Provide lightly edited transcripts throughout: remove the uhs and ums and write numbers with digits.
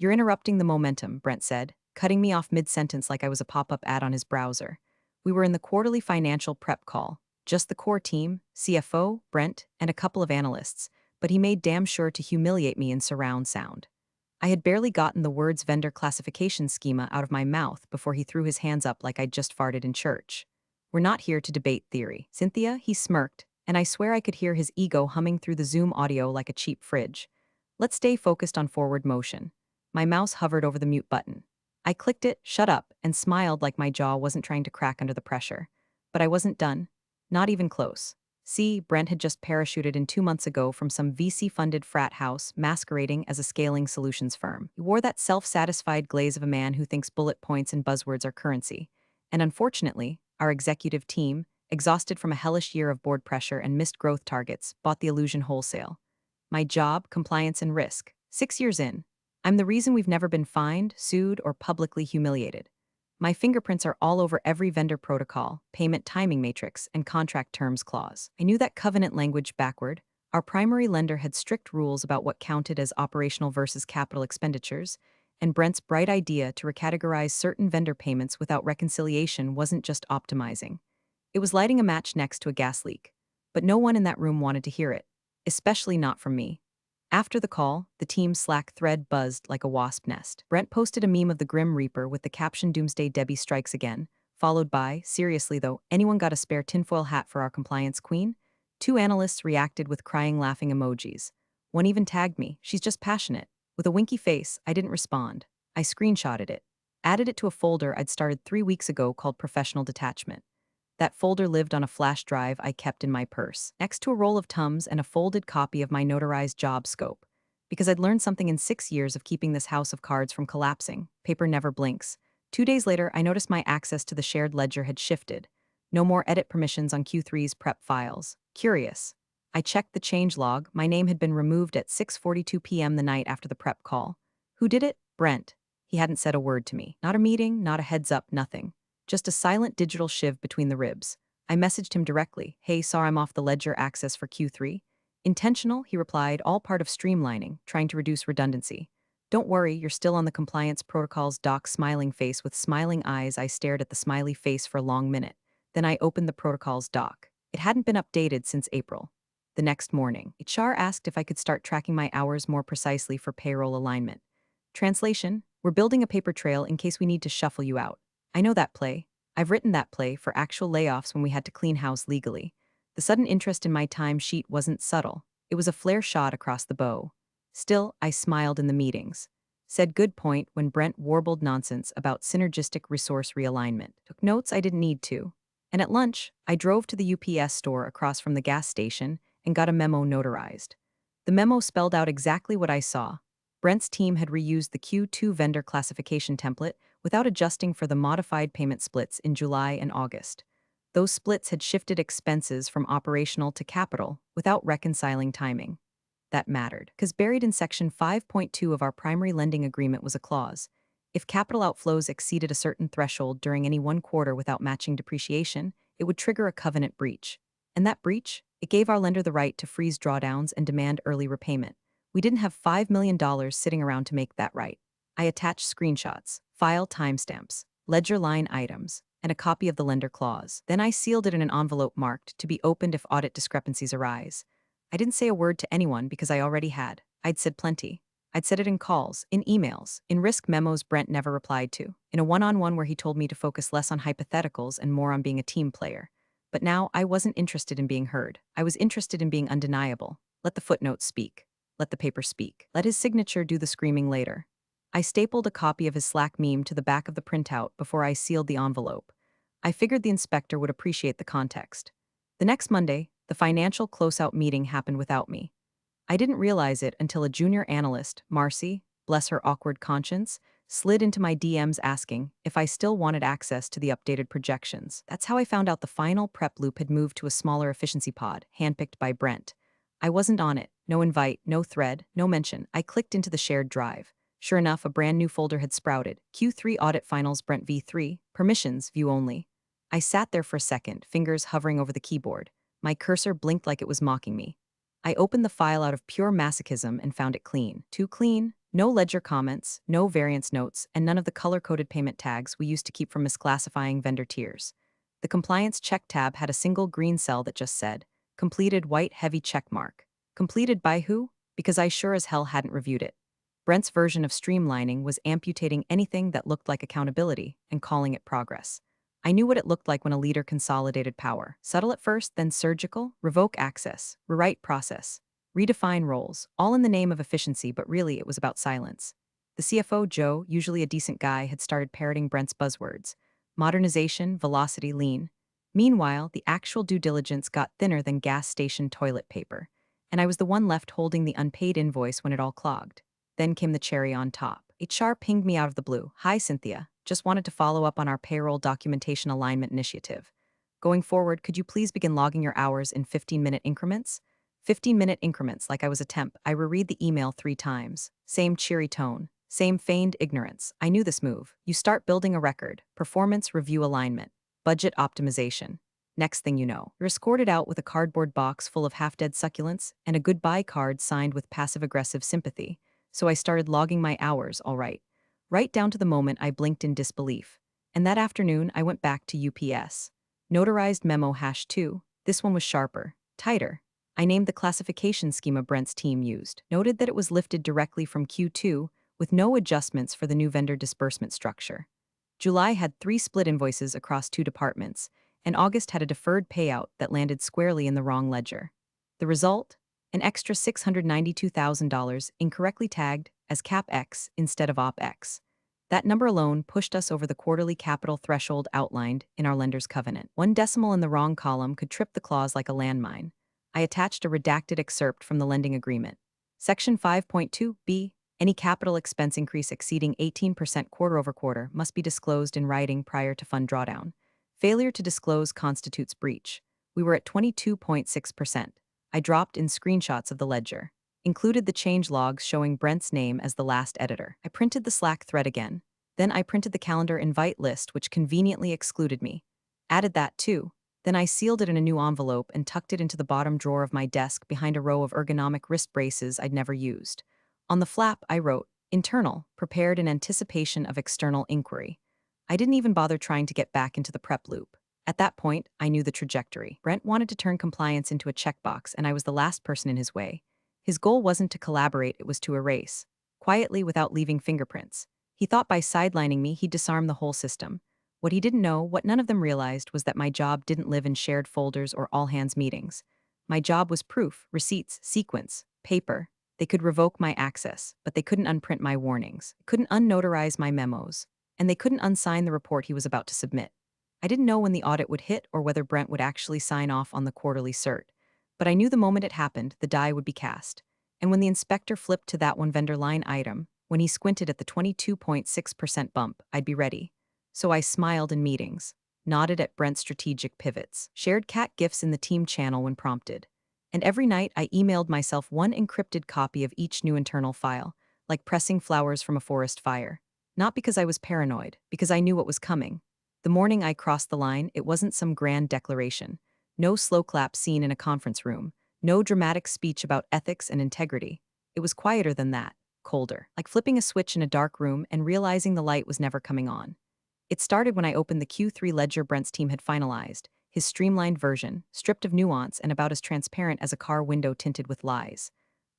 You're interrupting the momentum, Brent said, cutting me off mid-sentence like I was a pop-up ad on his browser. We were in the quarterly financial prep call, just the core team, CFO, Brent, and a couple of analysts, but he made damn sure to humiliate me in surround sound. I had barely gotten the words vendor classification schema out of my mouth before he threw his hands up like I'd just farted in church. We're not here to debate theory. Cynthia, he smirked, and I swear I could hear his ego humming through the Zoom audio like a cheap fridge. Let's stay focused on forward motion. My mouse hovered over the mute button. I clicked it, shut up, and smiled like my jaw wasn't trying to crack under the pressure. But I wasn't done. Not even close. See, Brent had just parachuted in 2 months ago from some VC-funded frat house masquerading as a scaling solutions firm. He wore that self-satisfied glaze of a man who thinks bullet points and buzzwords are currency. And unfortunately, our executive team, exhausted from a hellish year of board pressure and missed growth targets, bought the illusion wholesale. My job, compliance, and risk. 6 years in. I'm the reason we've never been fined, sued, or publicly humiliated. My fingerprints are all over every vendor protocol, payment timing matrix, and contract terms clause. I knew that covenant language backward. Our primary lender had strict rules about what counted as operational versus capital expenditures, and Brent's bright idea to recategorize certain vendor payments without reconciliation wasn't just optimizing. It was lighting a match next to a gas leak. But no one in that room wanted to hear it, especially not from me. After the call, the team's Slack thread buzzed like a wasp nest. Brent posted a meme of the Grim Reaper with the caption Doomsday Debbie strikes again, followed by, seriously though, anyone got a spare tinfoil hat for our compliance queen? 2 analysts reacted with crying laughing emojis. One even tagged me, she's just passionate. With a winky face, I didn't respond. I screenshotted it. Added it to a folder I'd started 3 weeks ago called Professional Detachment. That folder lived on a flash drive I kept in my purse, next to a roll of Tums and a folded copy of my notarized job scope. Because I'd learned something in 6 years of keeping this house of cards from collapsing. Paper never blinks. 2 days later, I noticed my access to the shared ledger had shifted. No more edit permissions on Q3's prep files. Curious. I checked the change log. My name had been removed at 6:42 p.m. the night after the prep call. Who did it? Brent. He hadn't said a word to me. Not a meeting, not a heads up, nothing. Just a silent digital shiv between the ribs. I messaged him directly. Hey, sorry I'm off the ledger access for Q3. Intentional, he replied, all part of streamlining, trying to reduce redundancy. Don't worry, you're still on the compliance protocols doc. Smiling face with smiling eyes. I stared at the smiley face for a long minute. Then I opened the protocols doc. It hadn't been updated since April. The next morning, HR asked if I could start tracking my hours more precisely for payroll alignment. Translation, we're building a paper trail in case we need to shuffle you out. I know that play. I've written that play for actual layoffs when we had to clean house legally. The sudden interest in my timesheet wasn't subtle. It was a flare shot across the bow. Still, I smiled in the meetings. Said good point when Brent warbled nonsense about synergistic resource realignment. Took notes I didn't need to. And at lunch, I drove to the UPS store across from the gas station and got a memo notarized. The memo spelled out exactly what I saw. Brent's team had reused the Q2 vendor classification template without adjusting for the modified payment splits in July and August. Those splits had shifted expenses from operational to capital without reconciling timing. That mattered, because buried in Section 5.2 of our primary lending agreement was a clause. If capital outflows exceeded a certain threshold during any one quarter without matching depreciation, it would trigger a covenant breach. And that breach, it gave our lender the right to freeze drawdowns and demand early repayment. We didn't have $5 million sitting around to make that right. I attached screenshots, file timestamps, ledger line items, and a copy of the lender clause. Then I sealed it in an envelope marked to be opened if audit discrepancies arise. I didn't say a word to anyone because I already had. I'd said plenty. I'd said it in calls, in emails, in risk memos Brent never replied to, in a one-on-one where he told me to focus less on hypotheticals and more on being a team player. But now I wasn't interested in being heard. I was interested in being undeniable. Let the footnotes speak. Let the paper speak. Let his signature do the screaming later. I stapled a copy of his Slack meme to the back of the printout before I sealed the envelope. I figured the inspector would appreciate the context. The next Monday, the financial closeout meeting happened without me. I didn't realize it until a junior analyst, Marcy, bless her awkward conscience, slid into my DMs asking if I still wanted access to the updated projections. That's how I found out the final prep loop had moved to a smaller efficiency pod, handpicked by Brent. I wasn't on it. No invite, no thread, no mention. I clicked into the shared drive. Sure enough, a brand new folder had sprouted. Q3 Audit Finals Brent V3, Permissions, View Only. I sat there for a second, fingers hovering over the keyboard. My cursor blinked like it was mocking me. I opened the file out of pure masochism and found it clean. Too clean, No ledger comments, no variance notes, and none of the color-coded payment tags we used to keep from misclassifying vendor tiers. The compliance check tab had a single green cell that just said, completed white heavy check mark. Completed by who? Because I sure as hell hadn't reviewed it. Brent's version of streamlining was amputating anything that looked like accountability and calling it progress. I knew what it looked like when a leader consolidated power. Subtle at first, then surgical, revoke access, rewrite process, redefine roles, all in the name of efficiency, but really it was about silence. The CFO, Joe, usually a decent guy, had started parroting Brent's buzzwords: modernization, velocity, lean. Meanwhile, the actual due diligence got thinner than gas station toilet paper, and I was the one left holding the unpaid invoice when it all clogged. Then came the cherry on top. HR pinged me out of the blue. "Hi, Cynthia. Just wanted to follow up on our payroll documentation alignment initiative. Going forward, could you please begin logging your hours in 15-minute increments?" 15-minute increments, like I was a temp. I reread the email 3 times. Same cheery tone. Same feigned ignorance. I knew this move. You start building a record. Performance review alignment. Budget optimization. Next thing you know, you're escorted out with a cardboard box full of half-dead succulents and a goodbye card signed with passive-aggressive sympathy. So I started logging my hours, all right. Right down to the moment I blinked in disbelief. And that afternoon, I went back to UPS. Notarized memo #2. This one was sharper, tighter. I named the classification schema Brent's team used, noted that it was lifted directly from Q2 with no adjustments for the new vendor disbursement structure. July had 3 split invoices across 2 departments, and August had a deferred payout that landed squarely in the wrong ledger. The result? An extra $692,000 incorrectly tagged as CapEx instead of OpEx. That number alone pushed us over the quarterly capital threshold outlined in our lender's covenant. One decimal in the wrong column could trip the clause like a landmine. I attached a redacted excerpt from the lending agreement. Section 5.2b, any capital expense increase exceeding 18% quarter-over-quarter must be disclosed in writing prior to fund drawdown. Failure to disclose constitutes breach. We were at 22.6%. I dropped in screenshots of the ledger. Included the change logs showing Brent's name as the last editor. I printed the Slack thread again. Then I printed the calendar invite list, which conveniently excluded me. Added that too. Then I sealed it in a new envelope and tucked it into the bottom drawer of my desk behind a row of ergonomic wrist braces I'd never used. On the flap, I wrote, "Internal, prepared in anticipation of external inquiry." I didn't even bother trying to get back into the prep loop. At that point, I knew the trajectory. Brent wanted to turn compliance into a checkbox, and I was the last person in his way. His goal wasn't to collaborate, it was to erase. Quietly, without leaving fingerprints. He thought by sidelining me, he'd disarm the whole system. What he didn't know, what none of them realized, was that my job didn't live in shared folders or all-hands meetings. My job was proof, receipts, sequence, paper. They could revoke my access, but they couldn't unprint my warnings, couldn't unnotarize my memos, and they couldn't unsign the report he was about to submit. I didn't know when the audit would hit or whether Brent would actually sign off on the quarterly cert, but I knew the moment it happened, the die would be cast. And when the inspector flipped to that one vendor line item, when he squinted at the 22.6% bump, I'd be ready. So I smiled in meetings, nodded at Brent's strategic pivots, shared cat gifs in the team channel when prompted. And every night I emailed myself one encrypted copy of each new internal file, like pressing flowers from a forest fire. Not because I was paranoid, because I knew what was coming. The morning I crossed the line, it wasn't some grand declaration. No slow clap scene in a conference room. No dramatic speech about ethics and integrity. It was quieter than that, colder, like flipping a switch in a dark room and realizing the light was never coming on. It started when I opened the Q3 ledger Brent's team had finalized, his streamlined version, stripped of nuance and about as transparent as a car window tinted with lies.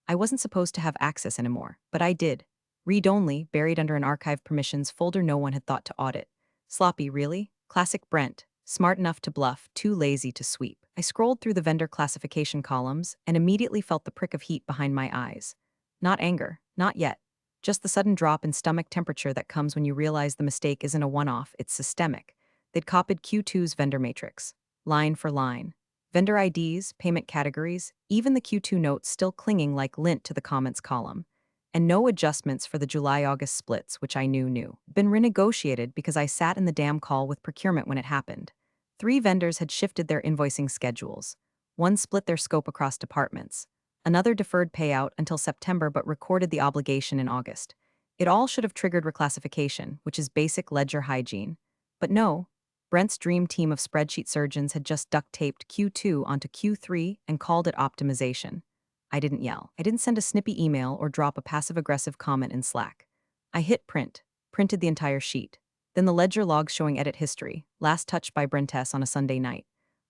I wasn't supposed to have access anymore, but I did. Read-only, buried under an archive permissions folder no one had thought to audit. Sloppy, really? Classic Brent. Smart enough to bluff, too lazy to sweep. I scrolled through the vendor classification columns and immediately felt the prick of heat behind my eyes. Not anger, not yet. Just the sudden drop in stomach temperature that comes when you realize the mistake isn't a one-off, it's systemic. They'd copied Q2's vendor matrix, line for line. Vendor IDs, payment categories, even the Q2 notes still clinging like lint to the comments column. And no adjustments for the July-August splits, which I knew. Been renegotiated because I sat in the damn call with procurement when it happened. 3 vendors had shifted their invoicing schedules. One split their scope across departments. Another deferred payout until September but recorded the obligation in August. It all should have triggered reclassification, which is basic ledger hygiene. But no, Brent's dream team of spreadsheet surgeons had just duct-taped Q2 onto Q3 and called it optimization. I didn't yell. I didn't send a snippy email or drop a passive-aggressive comment in Slack. I hit print, printed the entire sheet. Then the ledger logs showing edit history, last touched by Brentess on a Sunday night.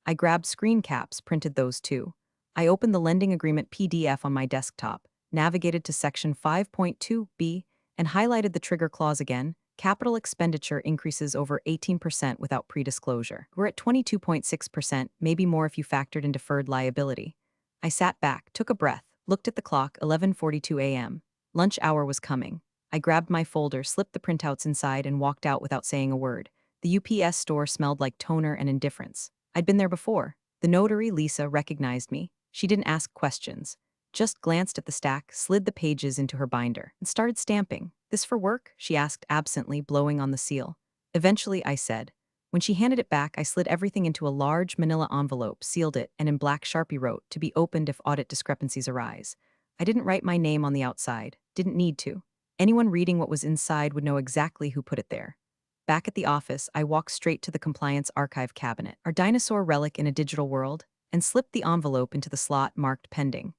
I grabbed screen caps, printed those too. I opened the lending agreement PDF on my desktop, navigated to section 5.2b, and highlighted the trigger clause again. Capital expenditure increases over 18% without pre-disclosure. We're at 22.6%, maybe more if you factored in deferred liability. I sat back, took a breath, looked at the clock, 11:42 a.m. Lunch hour was coming. I grabbed my folder, slipped the printouts inside, and walked out without saying a word. The UPS store smelled like toner and indifference. I'd been there before. The notary, Lisa, recognized me. She didn't ask questions, just glanced at the stack, slid the pages into her binder, and started stamping. "This for work?" she asked absently, blowing on the seal. Eventually, I said. When she handed it back, I slid everything into a large manila envelope, sealed it, and in black Sharpie wrote, "To be opened if audit discrepancies arise." I didn't write my name on the outside. Didn't need to. Anyone reading what was inside would know exactly who put it there. Back at the office, I walked straight to the compliance archive cabinet, our dinosaur relic in a digital world, and slipped the envelope into the slot marked pending.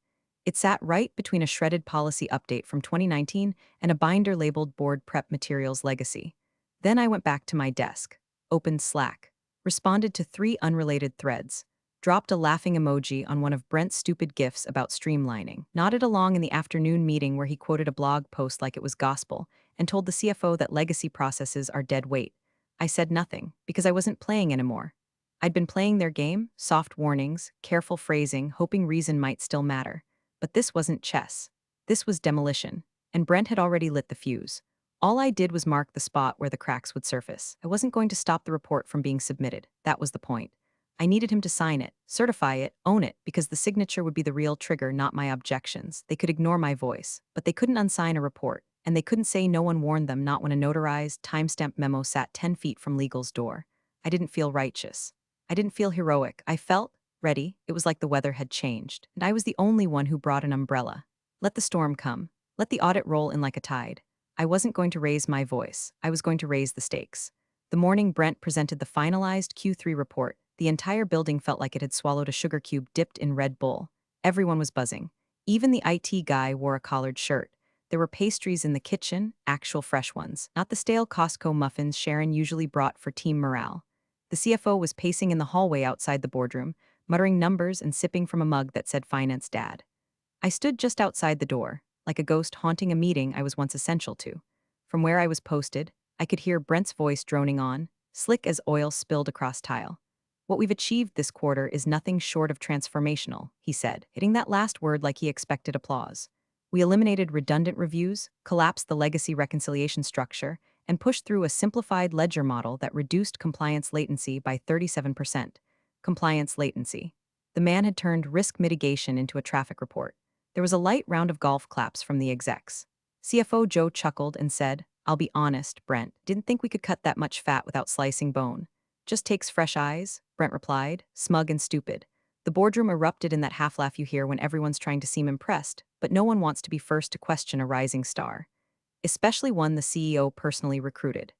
It sat right between a shredded policy update from 2019 and a binder labeled Board Prep Materials Legacy. Then I went back to my desk, opened Slack, responded to 3 unrelated threads, dropped a laughing emoji on one of Brent's stupid gifs about streamlining, nodded along in the afternoon meeting where he quoted a blog post like it was gospel, and told the CFO that legacy processes are dead weight. I said nothing, because I wasn't playing anymore. I'd been playing their game, soft warnings, careful phrasing, hoping reason might still matter. But this wasn't chess. This was demolition, and Brent had already lit the fuse. All I did was mark the spot where the cracks would surface. I wasn't going to stop the report from being submitted. That was the point. I needed him to sign it, certify it, own it, because the signature would be the real trigger, not my objections. They could ignore my voice, but they couldn't unsign a report, and they couldn't say no one warned them, not when a notarized, timestamped memo sat 10 feet from legal's door. I didn't feel righteous. I didn't feel heroic. I felt ready. It was like the weather had changed, and I was the only one who brought an umbrella. Let the storm come. Let the audit roll in like a tide. I wasn't going to raise my voice. I was going to raise the stakes. The morning Brent presented the finalized Q3 report, the entire building felt like it had swallowed a sugar cube dipped in Red Bull. Everyone was buzzing. Even the IT guy wore a collared shirt. There were pastries in the kitchen, actual fresh ones, not the stale Costco muffins Sharon usually brought for team morale. The CFO was pacing in the hallway outside the boardroom, muttering numbers and sipping from a mug that said Finance Dad. I stood just outside the door, like a ghost haunting a meeting I was once essential to. From where I was posted, I could hear Brent's voice droning on, slick as oil spilled across tile. "What we've achieved this quarter is nothing short of transformational," he said, hitting that last word like he expected applause. "We eliminated redundant reviews, collapsed the legacy reconciliation structure, and pushed through a simplified ledger model that reduced compliance latency by 37%. Compliance latency. The man had turned risk mitigation into a traffic report. There was a light round of golf claps from the execs. CFO Joe chuckled and said, "I'll be honest, Brent, didn't think we could cut that much fat without slicing bone." "Just takes fresh eyes," Brent replied, smug and stupid. The boardroom erupted in that half laugh you hear when everyone's trying to seem impressed, but no one wants to be first to question a rising star. Especially one the CEO personally recruited.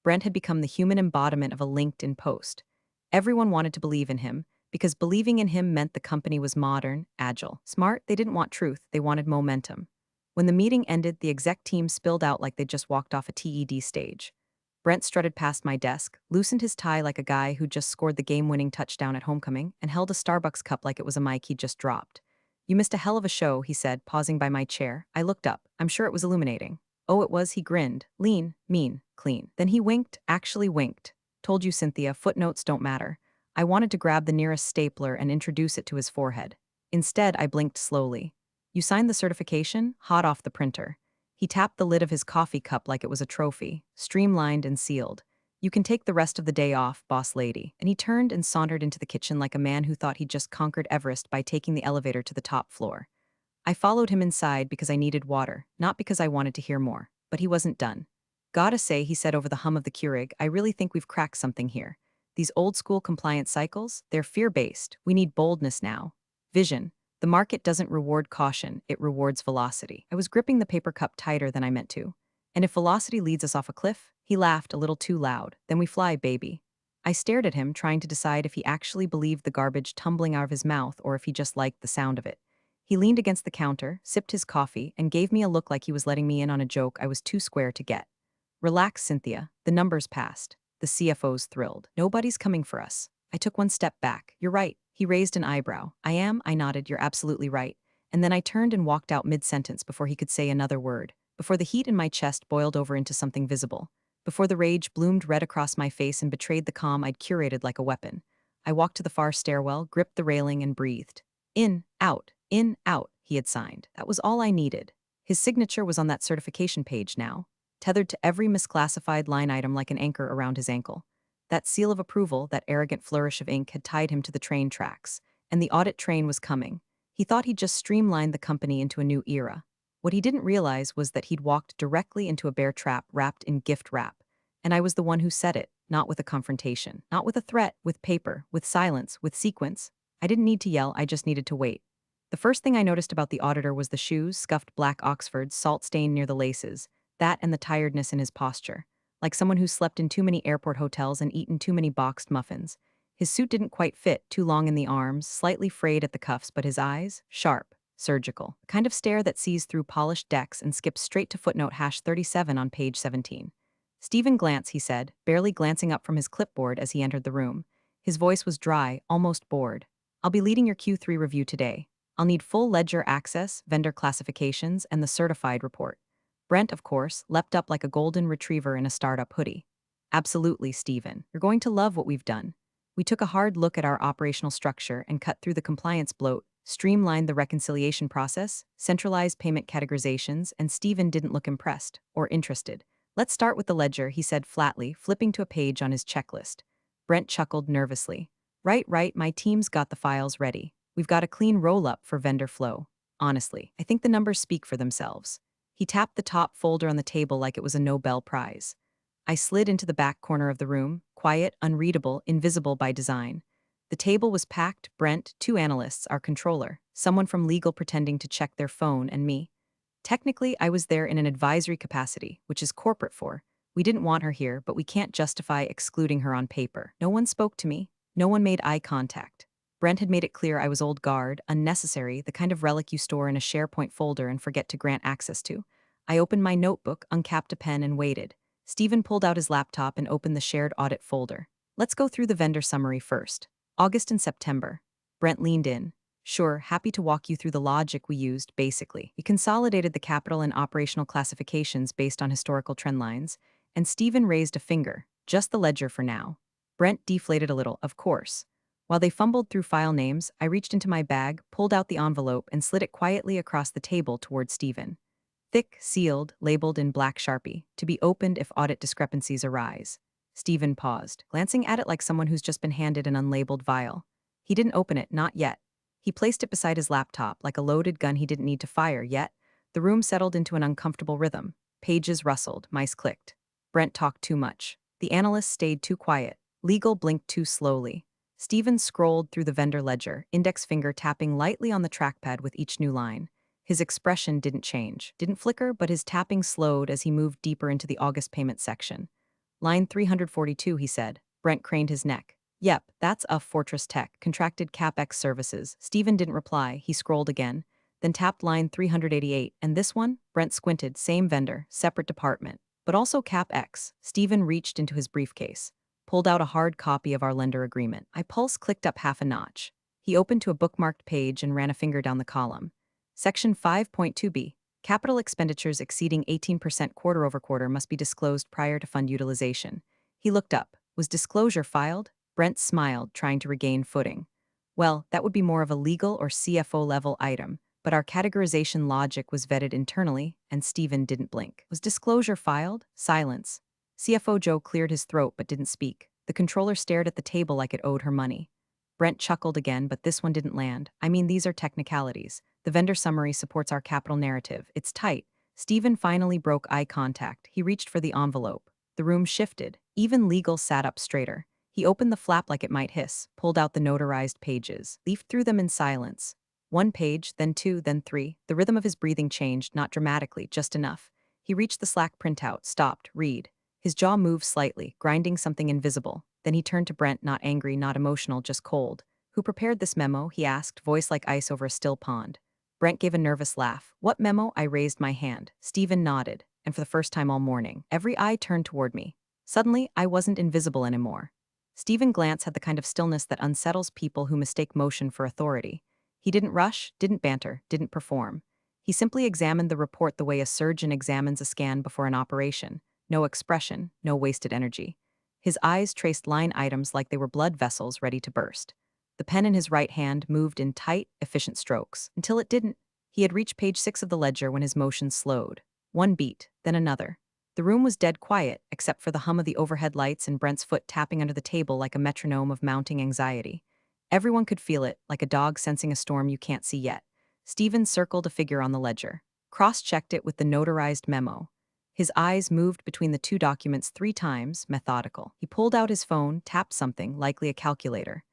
Brent had become the human embodiment of a LinkedIn post. Everyone wanted to believe in him, because believing in him meant the company was modern, agile, smart. They didn't want truth, they wanted momentum. When the meeting ended, the exec team spilled out like they'd just walked off a TED stage. Brent strutted past my desk, loosened his tie like a guy who just scored the game-winning touchdown at homecoming, and held a Starbucks cup like it was a mic he'd just dropped. "You missed a hell of a show," he said, pausing by my chair. I looked up. I'm sure it was illuminating. "Oh, it was," he grinned. "Lean, mean, clean." Then he winked, actually winked. "Told you, Cynthia, footnotes don't matter." I wanted to grab the nearest stapler and introduce it to his forehead. Instead, I blinked slowly. "You signed the certification?" Hot off the printer. He tapped the lid of his coffee cup like it was a trophy, streamlined and sealed. "You can take the rest of the day off, boss lady." And he turned and sauntered into the kitchen like a man who thought he'd just conquered Everest by taking the elevator to the top floor. I followed him inside because I needed water, not because I wanted to hear more. But he wasn't done. "Gotta say," he said over the hum of the Keurig, "I really think we've cracked something here. These old-school compliance cycles, they're fear-based. We need boldness now. Vision. The market doesn't reward caution, it rewards velocity." I was gripping the paper cup tighter than I meant to. "And if velocity leads us off a cliff?" He laughed a little too loud. "Then we fly, baby." I stared at him, trying to decide if he actually believed the garbage tumbling out of his mouth or if he just liked the sound of it. He leaned against the counter, sipped his coffee, and gave me a look like he was letting me in on a joke I was too square to get. Relax, Cynthia. The numbers passed. The CFO's thrilled. Nobody's coming for us. I took one step back. You're right. He raised an eyebrow. I am, I nodded. You're absolutely right. And then I turned and walked out mid-sentence before he could say another word, before the heat in my chest boiled over into something visible, before the rage bloomed red across my face and betrayed the calm I'd curated like a weapon. I walked to the far stairwell, gripped the railing, and breathed. In, out, he had signed. That was all I needed. His signature was on that certification page now, tethered to every misclassified line item like an anchor around his ankle. That seal of approval, that arrogant flourish of ink had tied him to the train tracks, and the audit train was coming. He thought he'd just streamlined the company into a new era. What he didn't realize was that he'd walked directly into a bear trap wrapped in gift wrap, and I was the one who set it, not with a confrontation, not with a threat, with paper, with silence, with sequence. I didn't need to yell, I just needed to wait. The first thing I noticed about the auditor was the shoes, scuffed black Oxfords, salt-stained near the laces, that and the tiredness in his posture, like someone who slept in too many airport hotels and eaten too many boxed muffins. His suit didn't quite fit, too long in the arms, slightly frayed at the cuffs, but his eyes, sharp, surgical, the kind of stare that sees through polished decks and skips straight to footnote #37 on page 17. Stephen glance, he said, barely glancing up from his clipboard as he entered the room. His voice was dry, almost bored. I'll be leading your Q3 review today. I'll need full ledger access, vendor classifications, and the certified report. Brent, of course, leapt up like a golden retriever in a startup hoodie. Absolutely, Stephen. You're going to love what we've done. We took a hard look at our operational structure and cut through the compliance bloat, streamlined the reconciliation process, centralized payment categorizations, and Stephen didn't look impressed or interested. Let's start with the ledger, he said flatly, flipping to a page on his checklist. Brent chuckled nervously. Right, my team's got the files ready. We've got a clean roll-up for vendor flow. Honestly, I think the numbers speak for themselves. He tapped the top folder on the table like it was a Nobel Prize. I slid into the back corner of the room, quiet, unreadable, invisible by design. The table was packed. Brent, two analysts, our controller, someone from legal pretending to check their phone, and me. Technically, I was there in an advisory capacity, which is corporate for. We didn't want her here, but we can't justify excluding her on paper. No one spoke to me. No one made eye contact. Brent had made it clear I was old guard, unnecessary, the kind of relic you store in a SharePoint folder and forget to grant access to. I opened my notebook, uncapped a pen, and waited. Stephen pulled out his laptop and opened the shared audit folder. Let's go through the vendor summary first. August and September. Brent leaned in. Sure, happy to walk you through the logic we used, basically. We consolidated the capital and operational classifications based on historical trend lines, and Stephen raised a finger. Just the ledger for now. Brent deflated a little, of course. While they fumbled through file names, I reached into my bag, pulled out the envelope, and slid it quietly across the table toward Stephen. Thick, sealed, labeled in black Sharpie, to be opened if audit discrepancies arise. Stephen paused, glancing at it like someone who's just been handed an unlabeled vial. He didn't open it, not yet. He placed it beside his laptop, like a loaded gun he didn't need to fire yet. The room settled into an uncomfortable rhythm. Pages rustled, mice clicked. Brent talked too much. The analyst stayed too quiet. Legal blinked too slowly. Stephen scrolled through the vendor ledger, index finger tapping lightly on the trackpad with each new line. His expression didn't change, didn't flicker, but his tapping slowed as he moved deeper into the August payment section. Line 342, he said. Brent craned his neck. Yep, that's a Fortress Tech, contracted CapEx services. Stephen didn't reply. He scrolled again, then tapped line 388. And this one? Brent squinted. Same vendor, separate department, but also CapEx. Stephen reached into his briefcase, pulled out a hard copy of our lender agreement. My pulse clicked up half a notch. He opened to a bookmarked page and ran a finger down the column. Section 5.2b. Capital expenditures exceeding 18% quarter-over-quarter must be disclosed prior to fund utilization. He looked up. Was disclosure filed? Brent smiled, trying to regain footing. Well, that would be more of a legal or CFO-level item, but our categorization logic was vetted internally, and Stephen didn't blink. Was disclosure filed? Silence. CFO Joe cleared his throat but didn't speak. The controller stared at the table like it owed her money. Brent chuckled again, but this one didn't land. I mean, these are technicalities. The vendor summary supports our capital narrative. It's tight. Stephen finally broke eye contact. He reached for the envelope. The room shifted. Even legal sat up straighter. He opened the flap like it might hiss, pulled out the notarized pages, leafed through them in silence. One page, then two, then three. The rhythm of his breathing changed, not dramatically, just enough. He reached the Slack printout, stopped, read. His jaw moved slightly, grinding something invisible. Then he turned to Brent, not angry, not emotional, just cold. Who prepared this memo? He asked, voice like ice over a still pond. Brent gave a nervous laugh. What memo? I raised my hand. Stephen nodded, and for the first time all morning, every eye turned toward me. Suddenly, I wasn't invisible anymore. Stephen's glance had the kind of stillness that unsettles people who mistake motion for authority. He didn't rush, didn't banter, didn't perform. He simply examined the report the way a surgeon examines a scan before an operation. No expression, no wasted energy. His eyes traced line items like they were blood vessels ready to burst. The pen in his right hand moved in tight, efficient strokes, until it didn't. He had reached page 6 of the ledger when his motion slowed. One beat, then another. The room was dead quiet, except for the hum of the overhead lights and Brent's foot tapping under the table like a metronome of mounting anxiety. Everyone could feel it, like a dog sensing a storm you can't see yet. Stephen circled a figure on the ledger, cross-checked it with the notarized memo. His eyes moved between the two documents 3 times, methodical. He pulled out his phone, tapped something, likely a calculator.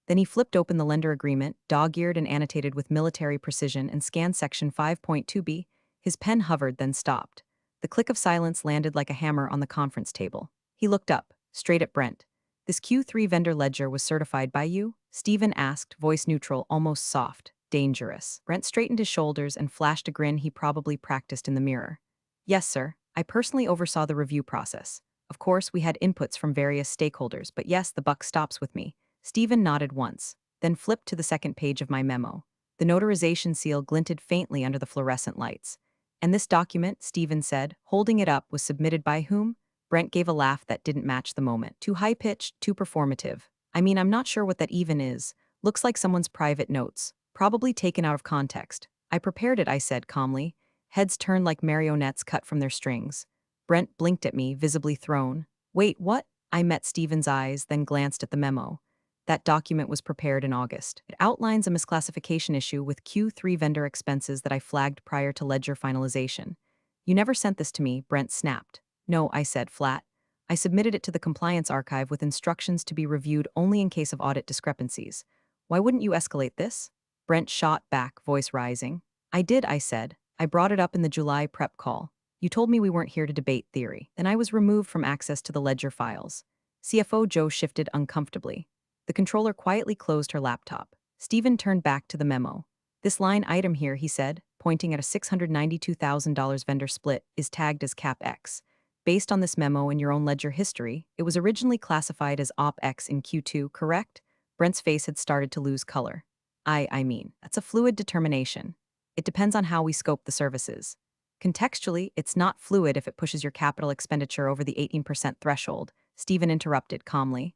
Then he flipped open the lender agreement, dog-eared and annotated with military precision, and scanned section 5.2b. His pen hovered, then stopped. The click of silence landed like a hammer on the conference table. He looked up, straight at Brent. This Q3 vendor ledger was certified by you? Stephen asked, voice neutral, almost soft. Dangerous. Brent straightened his shoulders and flashed a grin he probably practiced in the mirror. Yes, sir. I personally oversaw the review process. Of course, we had inputs from various stakeholders, but yes, the buck stops with me. Stephen nodded once, then flipped to the second page of my memo. The notarization seal glinted faintly under the fluorescent lights. And this document, Stephen said, holding it up, was submitted by whom? Brent gave a laugh that didn't match the moment. Too high-pitched, too performative. I mean, I'm not sure what that even is. Looks like someone's private notes, probably taken out of context. I prepared it, I said calmly. Heads turned like marionettes cut from their strings. Brent blinked at me, visibly thrown. Wait, what? I met Stephen's eyes, then glanced at the memo. That document was prepared in August. It outlines a misclassification issue with Q3 vendor expenses that I flagged prior to ledger finalization. You never sent this to me, Brent snapped. No, I said flat. I submitted it to the compliance archive with instructions to be reviewed only in case of audit discrepancies. Why wouldn't you escalate this? Brent shot back, voice rising. I did, I said. I brought it up in the July prep call. You told me we weren't here to debate theory. Then I was removed from access to the ledger files. CFO Joe shifted uncomfortably. The controller quietly closed her laptop. Stephen turned back to the memo. This line item here, he said, pointing at a $692,000 vendor split, is tagged as CapEx. Based on this memo and your own ledger history, it was originally classified as OpEx in Q2, correct? Brent's face had started to lose color. I mean, that's a fluid determination. It depends on how we scope the services. Contextually, it's not fluid if it pushes your capital expenditure over the 18% threshold, Stephen interrupted calmly.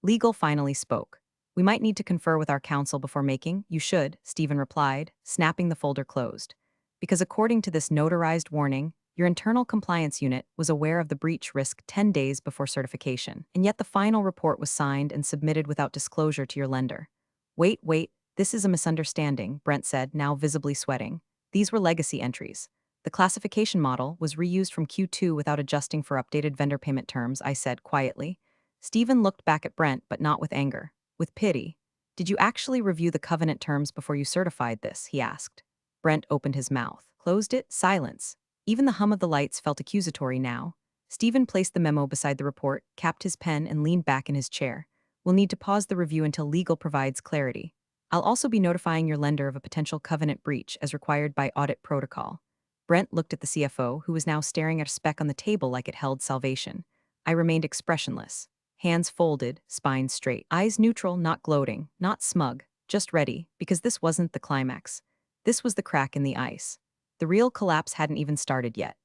Legal finally spoke. We might need to confer with our counsel before making. You should, Stephen replied, snapping the folder closed. Because according to this notarized warning, your internal compliance unit was aware of the breach risk 10 days before certification, and yet the final report was signed and submitted without disclosure to your lender. Wait, this is a misunderstanding, Brent said, now visibly sweating. These were legacy entries. The classification model was reused from Q2 without adjusting for updated vendor payment terms, I said quietly. Stephen looked back at Brent, but not with anger, with pity. Did you actually review the covenant terms before you certified this? He asked. Brent opened his mouth, closed it, silence. Even the hum of the lights felt accusatory now. Stephen placed the memo beside the report, capped his pen, and leaned back in his chair. We'll need to pause the review until legal provides clarity. I'll also be notifying your lender of a potential covenant breach as required by audit protocol. Brent looked at the CFO, who was now staring at a speck on the table like it held salvation. I remained expressionless. Hands folded, spine straight, eyes neutral, not gloating, not smug, just ready, because this wasn't the climax. This was the crack in the ice. The real collapse hadn't even started yet.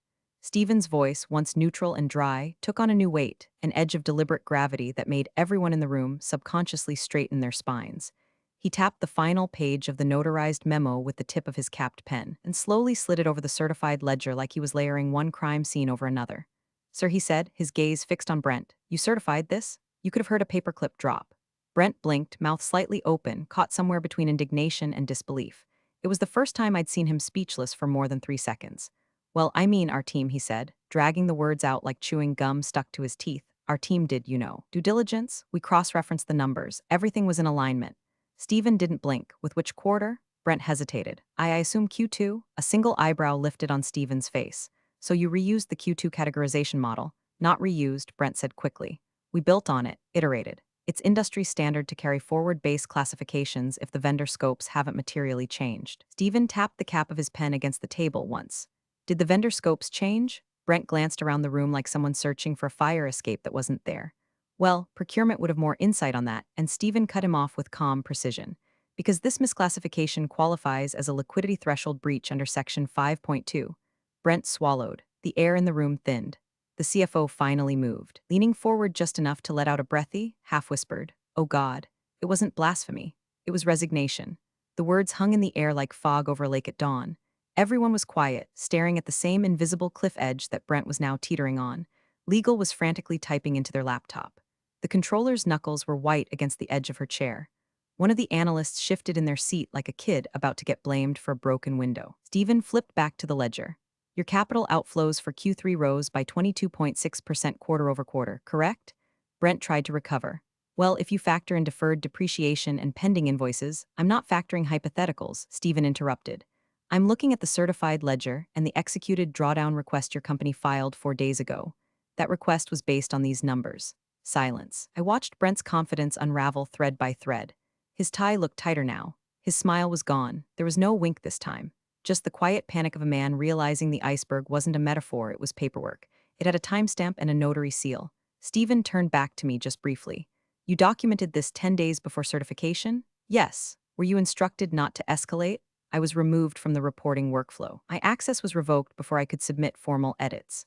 Stephen's voice, once neutral and dry, took on a new weight, an edge of deliberate gravity that made everyone in the room subconsciously straighten their spines. He tapped the final page of the notarized memo with the tip of his capped pen and slowly slid it over the certified ledger like he was layering one crime scene over another. Sir, he said, his gaze fixed on Brent. You certified this? You could have heard a paperclip drop. Brent blinked, mouth slightly open, caught somewhere between indignation and disbelief. It was the first time I'd seen him speechless for more than 3 seconds. Well, I mean our team, he said, dragging the words out like chewing gum stuck to his teeth. Our team did, you know. Due diligence, we cross-referenced the numbers. Everything was in alignment. Stephen didn't blink. With which quarter? Brent hesitated. I assume Q2? A single eyebrow lifted on Stephen's face. So you reused the Q2 categorization model. Not reused, Brent said quickly. We built on it, iterated. It's industry standard to carry forward-based classifications if the vendor scopes haven't materially changed. Stephen tapped the cap of his pen against the table once. Did the vendor scopes change? Brent glanced around the room like someone searching for a fire escape that wasn't there. Well, procurement would have more insight on that, and Stephen cut him off with calm precision. Because this misclassification qualifies as a liquidity threshold breach under Section 5.2. Brent swallowed. The air in the room thinned. The CFO finally moved, leaning forward just enough to let out a breathy, half-whispered, "Oh God." It wasn't blasphemy. It was resignation. The words hung in the air like fog over a lake at dawn. Everyone was quiet, staring at the same invisible cliff edge that Brent was now teetering on. Legal was frantically typing into their laptop. The controller's knuckles were white against the edge of her chair. One of the analysts shifted in their seat like a kid about to get blamed for a broken window. Stephen flipped back to the ledger. Your capital outflows for Q3 rose by 22.6% quarter over quarter, correct? Brent tried to recover. Well, if you factor in deferred depreciation and pending invoices, I'm not factoring hypotheticals, Stephen interrupted. I'm looking at the certified ledger and the executed drawdown request your company filed 4 days ago. That request was based on these numbers. Silence. I watched Brent's confidence unravel thread by thread. His tie looked tighter now. His smile was gone. There was no wink this time. Just the quiet panic of a man realizing the iceberg wasn't a metaphor, it was paperwork. It had a timestamp and a notary seal. Stephen turned back to me just briefly. You documented this 10 days before certification? Yes. Were you instructed not to escalate? I was removed from the reporting workflow. My access was revoked before I could submit formal edits.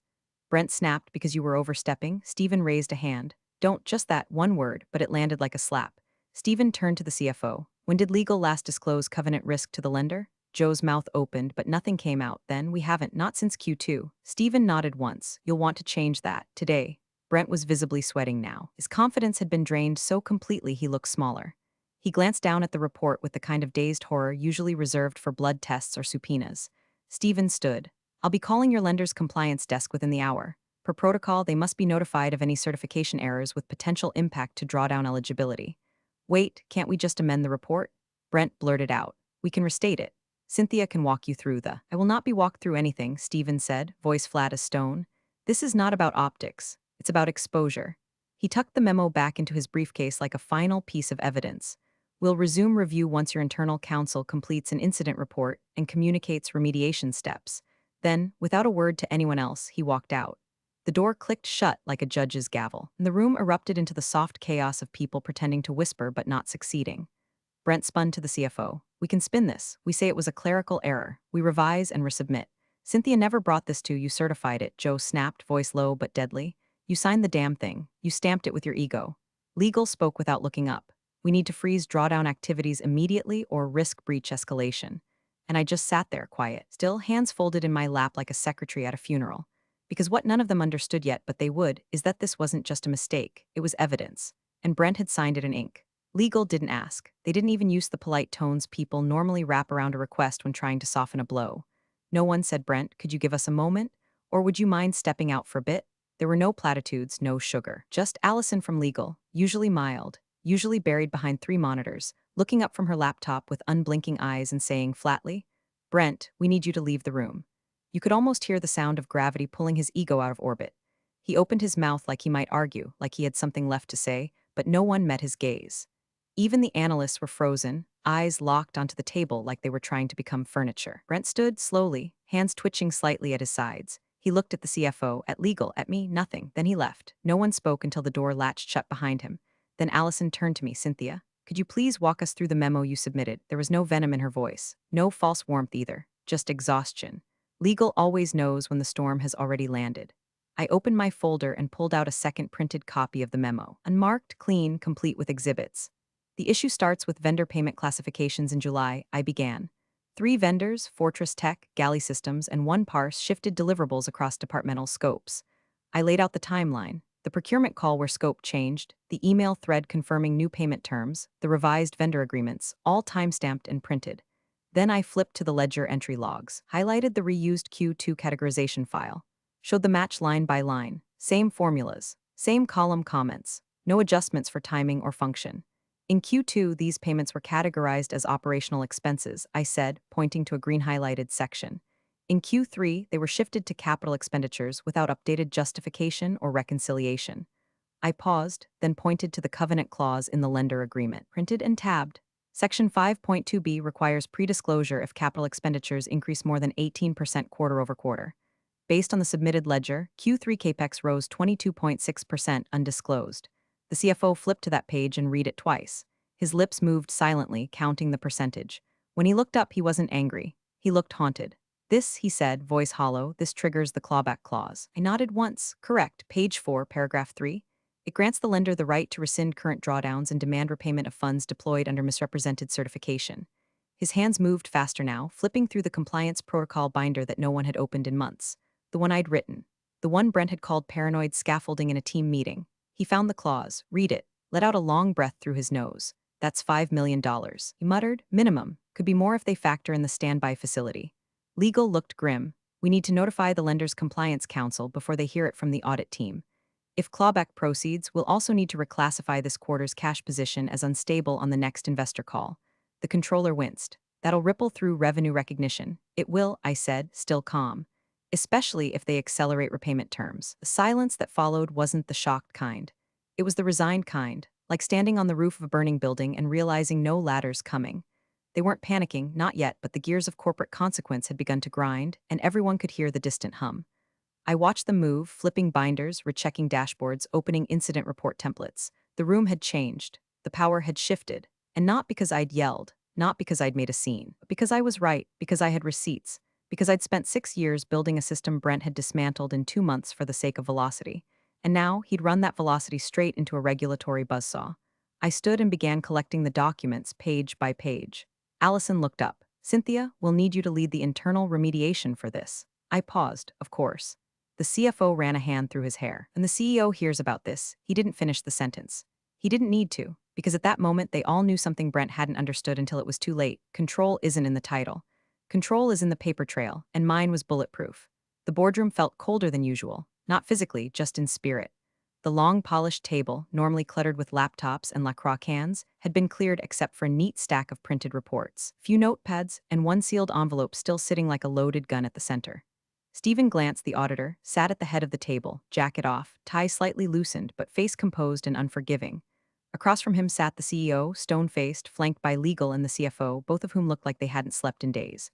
Brent snapped because you were overstepping. Stephen raised a hand. Don't just that one word, but it landed like a slap. Stephen turned to the CFO. When did legal last disclose covenant risk to the lender? Joe's mouth opened, but nothing came out. Then we haven't, not since Q2. Stephen nodded once. You'll want to change that, today. Brent was visibly sweating now. His confidence had been drained so completely he looked smaller. He glanced down at the report with the kind of dazed horror usually reserved for blood tests or subpoenas. Stephen stood. I'll be calling your lender's compliance desk within the hour. Per protocol, they must be notified of any certification errors with potential impact to drawdown eligibility. Wait, can't we just amend the report? Brent blurted out. We can restate it. Cynthia can walk you through the. I will not be walked through anything, Stephen said, voice flat as stone. This is not about optics. It's about exposure. He tucked the memo back into his briefcase like a final piece of evidence. We'll resume review once your internal counsel completes an incident report and communicates remediation steps. Then, without a word to anyone else, he walked out. The door clicked shut like a judge's gavel, and the room erupted into the soft chaos of people pretending to whisper but not succeeding. Brent spun to the CFO. We can spin this. We say it was a clerical error. We revise and resubmit. Cynthia never brought this to you, certified it, Joe snapped, voice low but deadly. You signed the damn thing. You stamped it with your ego. Legal spoke without looking up. We need to freeze drawdown activities immediately or risk breach escalation. And I just sat there, quiet, still hands folded in my lap like a secretary at a funeral. Because what none of them understood yet, but they would, is that this wasn't just a mistake. It was evidence. And Brent had signed it in ink. Legal didn't ask. They didn't even use the polite tones people normally wrap around a request when trying to soften a blow. No one said, Brent, could you give us a moment? Or would you mind stepping out for a bit? There were no platitudes, no sugar. Just Allison from legal, usually mild, usually buried behind 3 monitors, looking up from her laptop with unblinking eyes and saying flatly, Brent, we need you to leave the room. You could almost hear the sound of gravity pulling his ego out of orbit. He opened his mouth like he might argue, like he had something left to say, but no one met his gaze. Even the analysts were frozen, eyes locked onto the table like they were trying to become furniture. Brent stood slowly, hands twitching slightly at his sides. He looked at the CFO, at legal, at me, nothing. Then he left. No one spoke until the door latched shut behind him. Then Allison turned to me, Cynthia, could you please walk us through the memo you submitted? There was no venom in her voice, no false warmth either, just exhaustion. Legal always knows when the storm has already landed. I opened my folder and pulled out a second printed copy of the memo, unmarked, clean, complete with exhibits. The issue starts with vendor payment classifications in July, I began. 3 vendors, Fortress Tech, Galley Systems, and 1 parse shifted deliverables across departmental scopes. I laid out the timeline, the procurement call where scope changed, the email thread confirming new payment terms, the revised vendor agreements, all timestamped and printed. Then I flipped to the ledger entry logs, highlighted the reused Q2 categorization file, showed the match line by line, same formulas, same column comments, no adjustments for timing or function. In Q2, these payments were categorized as operational expenses, I said, pointing to a green highlighted section. In Q3, they were shifted to capital expenditures without updated justification or reconciliation. I paused, then pointed to the covenant clause in the lender agreement, printed and tabbed. Section 5.2b requires pre-disclosure if capital expenditures increase more than 18% quarter over quarter. Based on the submitted ledger, Q3 capex rose 22.6% undisclosed. The CFO flipped to that page and read it twice. His lips moved silently, counting the percentage. When he looked up, he wasn't angry. He looked haunted. This, he said, voice hollow, this triggers the clawback clause. I nodded once. Correct. Page 4, paragraph 3. It grants the lender the right to rescind current drawdowns and demand repayment of funds deployed under misrepresented certification. His hands moved faster now, flipping through the compliance protocol binder that no one had opened in months. The one I'd written. The one Brent had called paranoid scaffolding in a team meeting. He found the clause, read it, let out a long breath through his nose. That's $5 million. He muttered, minimum. Could be more if they factor in the standby facility. Legal looked grim. We need to notify the lender's compliance counsel before they hear it from the audit team. If clawback proceeds, we'll also need to reclassify this quarter's cash position as unstable on the next investor call. The controller winced. That'll ripple through revenue recognition. It will, I said, still calm. Especially if they accelerate repayment terms. The silence that followed wasn't the shocked kind. It was the resigned kind, like standing on the roof of a burning building and realizing no ladder's coming. They weren't panicking, not yet, but the gears of corporate consequence had begun to grind, and everyone could hear the distant hum. I watched them move, flipping binders, rechecking dashboards, opening incident report templates. The room had changed. The power had shifted. And not because I'd yelled, not because I'd made a scene, but because I was right, because I had receipts, because I'd spent 6 years building a system Brent had dismantled in 2 months for the sake of velocity. And now he'd run that velocity straight into a regulatory buzzsaw. I stood and began collecting the documents page by page. Allison looked up. Cynthia, we'll need you to lead the internal remediation for this. I paused, of course. The CFO ran a hand through his hair. And the CEO hears about this. He didn't finish the sentence. He didn't need to, because at that moment they all knew something Brent hadn't understood until it was too late. Control isn't in the title. Control is in the paper trail, and mine was bulletproof. The boardroom felt colder than usual, not physically, just in spirit. The long polished table, normally cluttered with laptops and LaCroix cans, had been cleared except for a neat stack of printed reports, few notepads, and one sealed envelope still sitting like a loaded gun at the center. Stephen Glantz, the auditor, sat at the head of the table, jacket off, tie slightly loosened, but face composed and unforgiving. Across from him sat the CEO, stone-faced, flanked by Legal and the CFO, both of whom looked like they hadn't slept in days.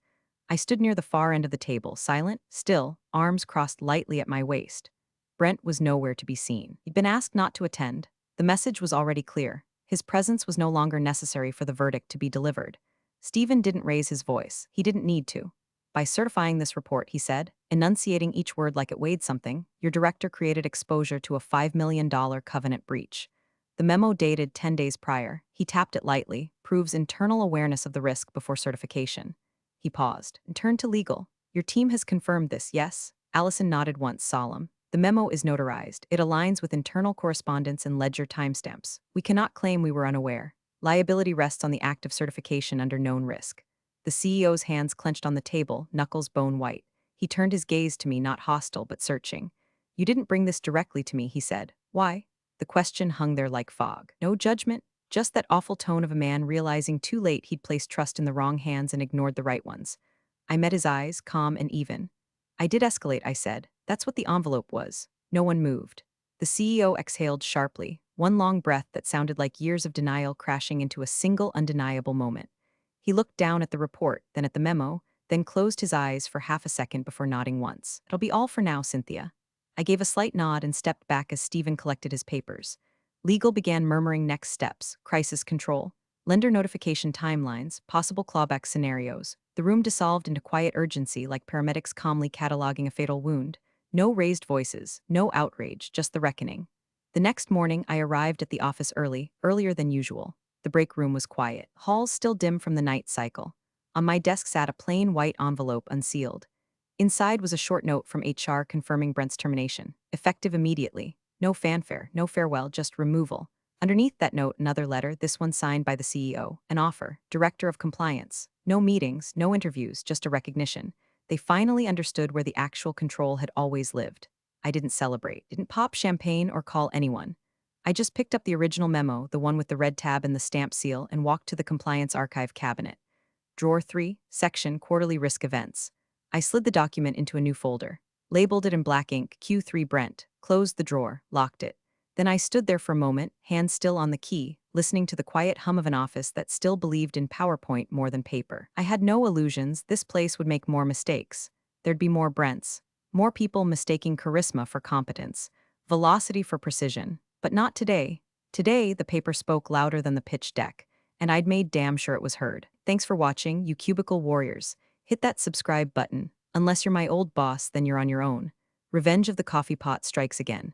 I stood near the far end of the table, silent, still, arms crossed lightly at my waist. Brent was nowhere to be seen. He'd been asked not to attend. The message was already clear. His presence was no longer necessary for the verdict to be delivered. Stephen didn't raise his voice. He didn't need to. By certifying this report, he said, enunciating each word like it weighed something, your director created exposure to a $5 million covenant breach. The memo dated 10 days prior. He tapped it lightly, proves internal awareness of the risk before certification. He paused and turned to Legal. Your team has confirmed this, yes? Allison nodded once, solemn. The memo is notarized. It aligns with internal correspondence and ledger timestamps. We cannot claim we were unaware. Liability rests on the act of certification under known risk. The CEO's hands clenched on the table, knuckles bone white. He turned his gaze to me, not hostile, but searching. You didn't bring this directly to me, he said. Why? The question hung there like fog. No judgment, just that awful tone of a man realizing too late he'd placed trust in the wrong hands and ignored the right ones. I met his eyes, calm and even. I did escalate, I said. That's what the envelope was. No one moved. The CEO exhaled sharply, one long breath that sounded like years of denial crashing into a single undeniable moment. He looked down at the report, then at the memo, then closed his eyes for half a second before nodding once. It'll be all for now, Cynthia. I gave a slight nod and stepped back as Stephen collected his papers. Legal began murmuring next steps, crisis control, lender notification timelines, possible clawback scenarios. The room dissolved into quiet urgency like paramedics calmly cataloging a fatal wound. No raised voices, no outrage, just the reckoning. The next morning, I arrived at the office early, earlier than usual. The break room was quiet, halls still dim from the night cycle. On my desk sat a plain white envelope unsealed. Inside was a short note from HR confirming Brent's termination, effective immediately. No fanfare, no farewell, just removal. Underneath that note, another letter, this one signed by the CEO, an offer, Director of Compliance. No meetings, no interviews, just a recognition. They finally understood where the actual control had always lived. I didn't celebrate, didn't pop champagne or call anyone. I just picked up the original memo, the one with the red tab and the stamp seal, and walked to the compliance archive cabinet. Drawer 3, section Quarterly Risk Events. I slid the document into a new folder, labeled it in black ink Q3 Brent, closed the drawer, locked it. Then I stood there for a moment, hands still on the key, listening to the quiet hum of an office that still believed in PowerPoint more than paper. I had no illusions this place would make more mistakes. There'd be more Brents. More people mistaking charisma for competence, velocity for precision. But not today. Today, the paper spoke louder than the pitch deck, and I'd made damn sure it was heard. Thanks for watching, you cubicle warriors. Hit that subscribe button. Unless you're my old boss, then you're on your own. Revenge of the coffee pot strikes again.